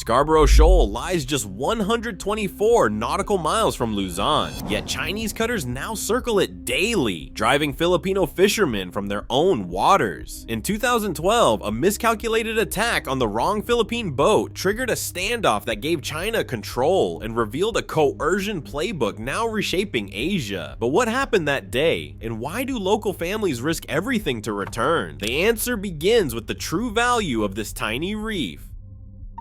Scarborough Shoal lies just 124 nautical miles from Luzon, yet Chinese cutters now circle it daily, driving Filipino fishermen from their own waters. In 2012, a miscalculated attack on the wrong Philippine boat triggered a standoff that gave China control and revealed a coercion playbook now reshaping Asia. But what happened that day, and why do local families risk everything to return? The answer begins with the true value of this tiny reef.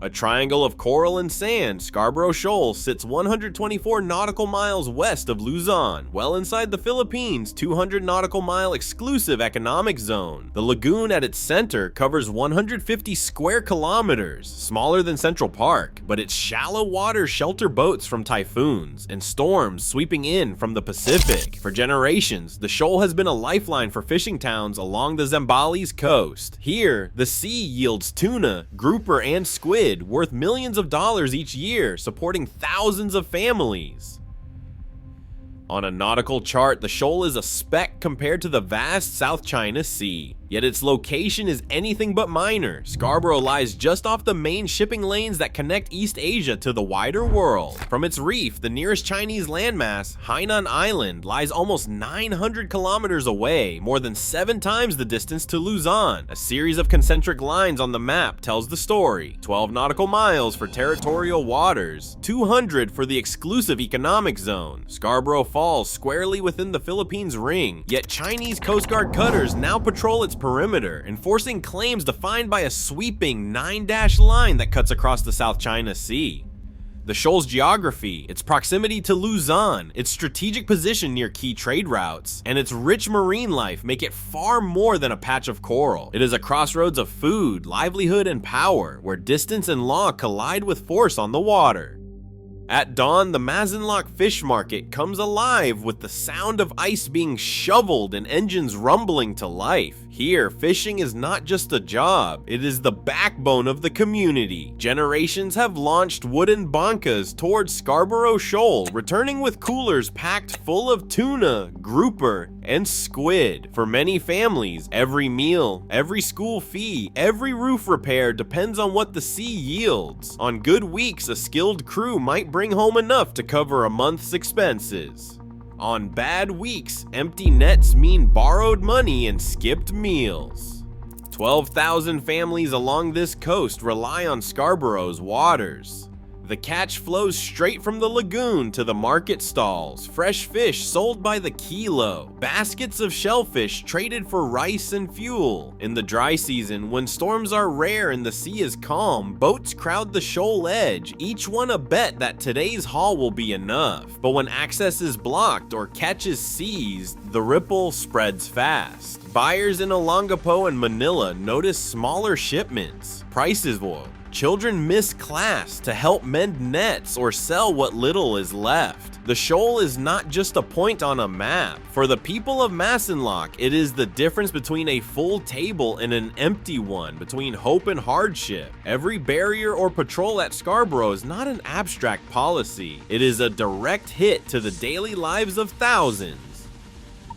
A triangle of coral and sand, Scarborough Shoal sits 124 nautical miles west of Luzon, well inside the Philippines' 200 nautical mile exclusive economic zone. The lagoon at its center covers 150 square kilometers, smaller than Central Park, but its shallow waters shelter boats from typhoons and storms sweeping in from the Pacific. For generations, the shoal has been a lifeline for fishing towns along the Zambales coast. Here, the sea yields tuna, grouper, and squid worth millions of dollars each year, supporting thousands of families. On a nautical chart, the shoal is a speck compared to the vast South China Sea. Yet its location is anything but minor. Scarborough lies just off the main shipping lanes that connect East Asia to the wider world. From its reef, the nearest Chinese landmass, Hainan Island, lies almost 900 kilometers away, more than 7 times the distance to Luzon. A series of concentric lines on the map tells the story. 12 nautical miles for territorial waters, 200 for the exclusive economic zone. Scarborough falls squarely within the Philippines ring, yet Chinese Coast Guard cutters now patrol its perimeter, enforcing claims defined by a sweeping 9-dash line that cuts across the South China Sea. The shoal's geography, its proximity to Luzon, its strategic position near key trade routes, and its rich marine life make it far more than a patch of coral. It is a crossroads of food, livelihood, and power, where distance and law collide with force on the water. At dawn, the Masinloc fish market comes alive with the sound of ice being shoveled and engines rumbling to life. Here, fishing is not just a job, it is the backbone of the community. Generations have launched wooden bancas towards Scarborough Shoal, returning with coolers packed full of tuna, grouper, and squid. For many families, every meal, every school fee, every roof repair depends on what the sea yields. On good weeks, a skilled crew might bring home enough to cover a month's expenses. On bad weeks, empty nets mean borrowed money and skipped meals. 12,000 families along this coast rely on Scarborough's waters. The catch flows straight from the lagoon to the market stalls, fresh fish sold by the kilo, baskets of shellfish traded for rice and fuel. In the dry season, when storms are rare and the sea is calm, boats crowd the shoal edge, each one a bet that today's haul will be enough. But when access is blocked or catch is seized, the ripple spreads fast. Buyers in Olongapo and Manila notice smaller shipments, prices low. Children miss class to help mend nets or sell what little is left. The shoal is not just a point on a map. For the people of Masinloc, it is the difference between a full table and an empty one, between hope and hardship. Every barrier or patrol at Scarborough is not an abstract policy. It is a direct hit to the daily lives of thousands.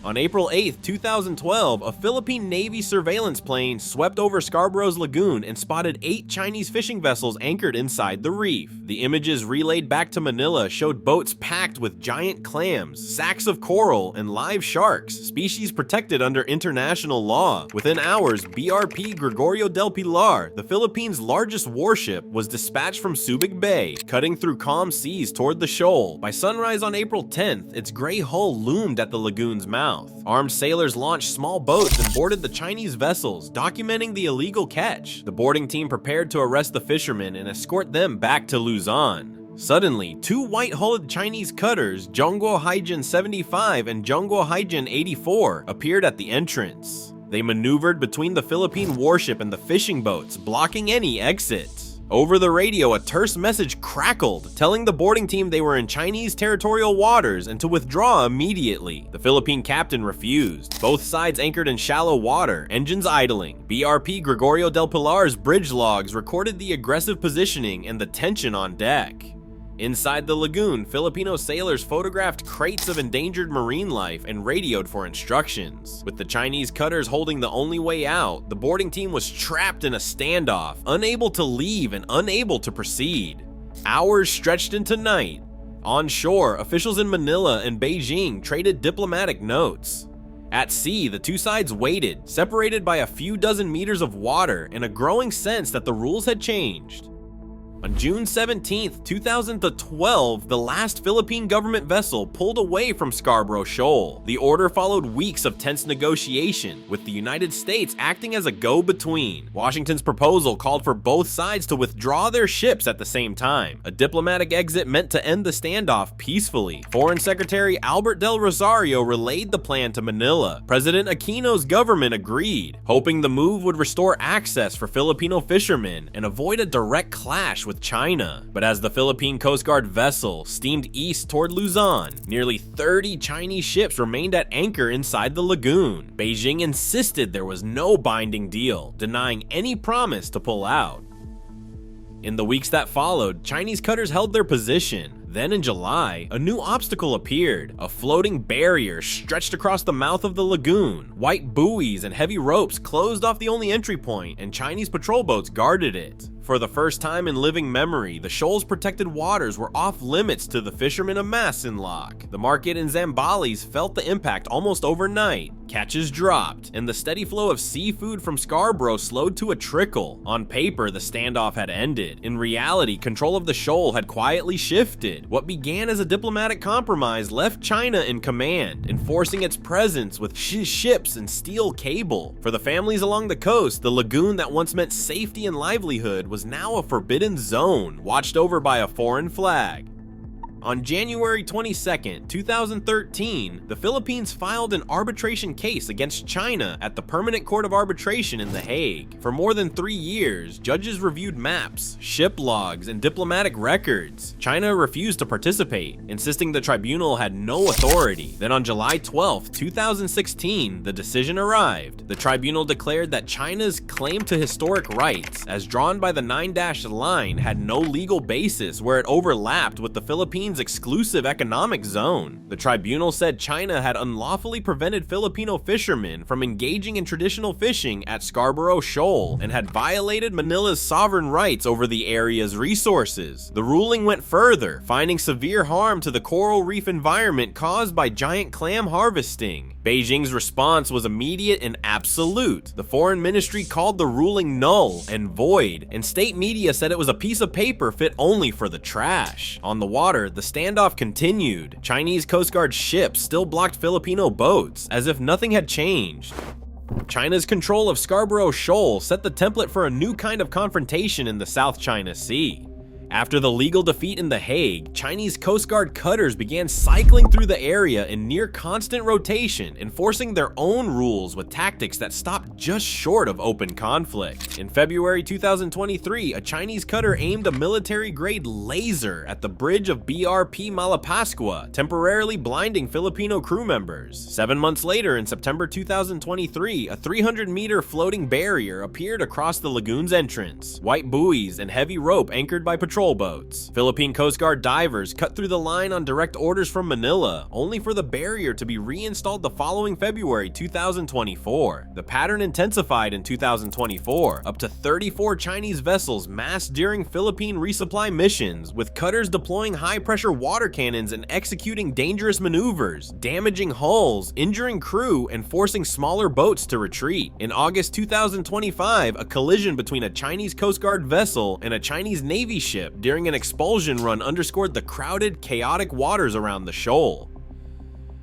On April 8, 2012, a Philippine Navy surveillance plane swept over Scarborough's lagoon and spotted 8 Chinese fishing vessels anchored inside the reef. The images relayed back to Manila showed boats packed with giant clams, sacks of coral, and live sharks, species protected under international law. Within hours, BRP Gregorio del Pilar, the Philippines' largest warship, was dispatched from Subic Bay, cutting through calm seas toward the shoal. By sunrise on April 10th, its gray hull loomed at the lagoon's mouth. Armed sailors launched small boats and boarded the Chinese vessels, documenting the illegal catch. The boarding team prepared to arrest the fishermen and escort them back to Luzon. Suddenly, 2 white-hulled Chinese cutters, Zhongguo Haijin 75 and Zhongguo Haijin 84, appeared at the entrance. They maneuvered between the Philippine warship and the fishing boats, blocking any exit. Over the radio, a terse message crackled, telling the boarding team they were in Chinese territorial waters and to withdraw immediately. The Philippine captain refused. Both sides anchored in shallow water, engines idling. BRP Gregorio del Pilar's bridge logs recorded the aggressive positioning and the tension on deck. Inside the lagoon, Filipino sailors photographed crates of endangered marine life and radioed for instructions. With the Chinese cutters holding the only way out, the boarding team was trapped in a standoff, unable to leave and unable to proceed. Hours stretched into night. On shore, officials in Manila and Beijing traded diplomatic notes. At sea, the two sides waited, separated by a few dozen meters of water and a growing sense that the rules had changed. On June 17, 2012, the last Philippine government vessel pulled away from Scarborough Shoal. The order followed weeks of tense negotiation, with the United States acting as a go-between. Washington's proposal called for both sides to withdraw their ships at the same time, a diplomatic exit meant to end the standoff peacefully. Foreign Secretary Albert Del Rosario relayed the plan to Manila. President Aquino's government agreed, hoping the move would restore access for Filipino fishermen and avoid a direct clash with China. But as the Philippine Coast Guard vessel steamed east toward Luzon, nearly 30 Chinese ships remained at anchor inside the lagoon. Beijing insisted there was no binding deal, denying any promise to pull out. In the weeks that followed, Chinese cutters held their position. Then in July, a new obstacle appeared, a floating barrier stretched across the mouth of the lagoon. White buoys and heavy ropes closed off the only entry point, and Chinese patrol boats guarded it. For the first time in living memory, the shoal's protected waters were off limits to the fishermen of Masinloc. The market in Zambales felt the impact almost overnight. Catches dropped, and the steady flow of seafood from Scarborough slowed to a trickle. On paper, the standoff had ended. In reality, control of the shoal had quietly shifted. What began as a diplomatic compromise left China in command, enforcing its presence with ships and steel cable. For the families along the coast, the lagoon that once meant safety and livelihood was now a forbidden zone, watched over by a foreign flag. On January 22, 2013, the Philippines filed an arbitration case against China at the Permanent Court of Arbitration in The Hague. For more than 3 years, judges reviewed maps, ship logs, and diplomatic records. China refused to participate, insisting the tribunal had no authority. Then on July 12, 2016, the decision arrived. The tribunal declared that China's claim to historic rights, as drawn by the 9-dash line, had no legal basis where it overlapped with the Philippines' exclusive economic zone. The tribunal said China had unlawfully prevented Filipino fishermen from engaging in traditional fishing at Scarborough Shoal and had violated Manila's sovereign rights over the area's resources. The ruling went further, finding severe harm to the coral reef environment caused by giant clam harvesting. Beijing's response was immediate and absolute. The foreign ministry called the ruling null and void, and state media said it was a piece of paper fit only for the trash. On the water, the standoff continued. Chinese Coast Guard ships still blocked Filipino boats, as if nothing had changed. China's control of Scarborough Shoal set the template for a new kind of confrontation in the South China Sea. After the legal defeat in The Hague, Chinese Coast Guard cutters began cycling through the area in near constant rotation, enforcing their own rules with tactics that stopped just short of open conflict. In February 2023, a Chinese cutter aimed a military-grade laser at the bridge of BRP Malapascua, temporarily blinding Filipino crew members. 7 months later, in September 2023, a 300-meter floating barrier appeared across the lagoon's entrance. White buoys and heavy rope anchored by patrol boats. Philippine Coast Guard divers cut through the line on direct orders from Manila, only for the barrier to be reinstalled the following February 2024. The pattern intensified in 2024, up to 34 Chinese vessels massed during Philippine resupply missions, with cutters deploying high-pressure water cannons and executing dangerous maneuvers, damaging hulls, injuring crew, and forcing smaller boats to retreat. In August 2025, a collision between a Chinese Coast Guard vessel and a Chinese Navy ship during an expulsion run underscored the crowded, chaotic waters around the shoal.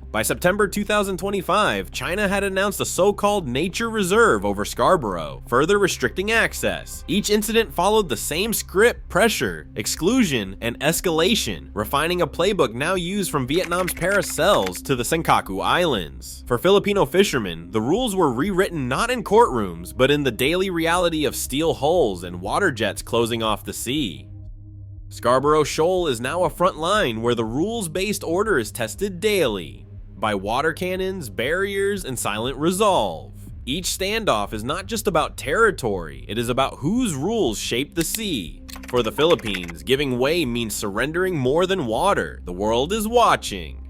By September 2025, China had announced a so-called nature reserve over Scarborough, further restricting access. Each incident followed the same script: pressure, exclusion, and escalation, refining a playbook now used from Vietnam's Paracels to the Senkaku Islands. For Filipino fishermen, the rules were rewritten not in courtrooms, but in the daily reality of steel hulls and water jets closing off the sea. Scarborough Shoal is now a front line where the rules-based order is tested daily by water cannons, barriers, and silent resolve. Each standoff is not just about territory, it is about whose rules shape the sea. For the Philippines, giving way means surrendering more than water. The world is watching.